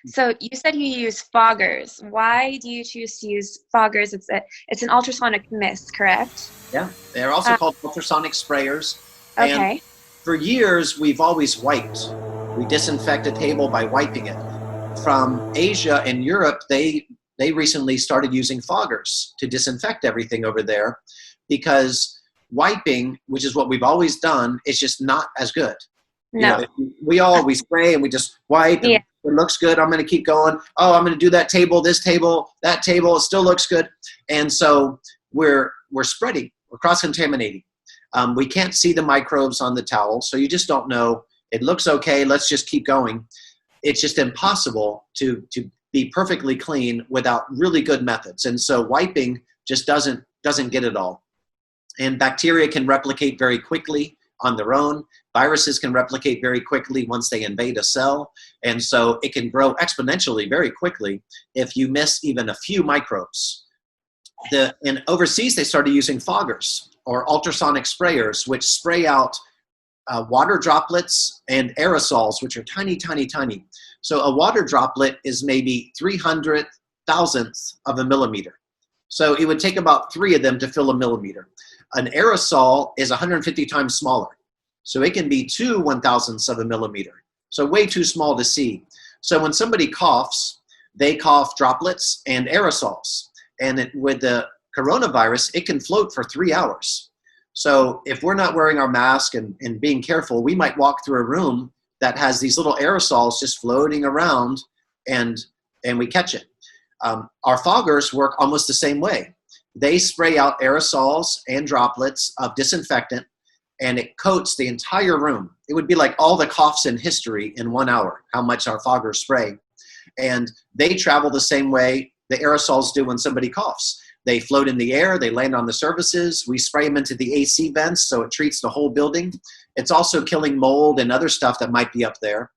So you said you use foggers. Why do you choose to use foggers? It's an ultrasonic mist, correct? Yeah, they're also Uh, called ultrasonic sprayers. And okay. for years, we've always wiped. We disinfect a table by wiping it. From Asia and Europe, they recently started using foggers to disinfect everything over there because wiping, which is what we've always done, is just not as good. You know, No. we spray and we just wipe Yeah. and it looks good. I'm going to keep going. Oh, I'm going to do that table, this table, that table. It still looks good. And so we're spreading, we're cross-contaminating. We can't see the microbes on the towel, so you just don't know. It looks okay. Let's just keep going. It's just impossible to be perfectly clean without really good methods. And so wiping just doesn't get it all. And bacteria can replicate very quickly on their own. Viruses can replicate very quickly once they invade a cell. And so it can grow exponentially very quickly if you miss even a few microbes. And overseas, they started using foggers or ultrasonic sprayers, which spray out water droplets and aerosols, which are tiny, tiny, tiny. So a water droplet is maybe 300,000th of a millimeter. So it would take about 3 of them to fill a millimeter. An aerosol is 150 times smaller. So it can be 2/1000ths of a millimeter. So way too small to see. So when somebody coughs, they cough droplets and aerosols. And with the coronavirus, it can float for 3 hours. So if we're not wearing our mask and being careful, we might walk through a room that has these little aerosols just floating around and we catch it. Our foggers work almost the same way. They spray out aerosols and droplets of disinfectant and it coats the entire room. It would be like all the coughs in history in 1 hour, how much our foggers spray. And they travel the same way the aerosols do when somebody coughs. They float in the air, they land on the surfaces, we spray them into the AC vents so it treats the whole building. It's also killing mold and other stuff that might be up there.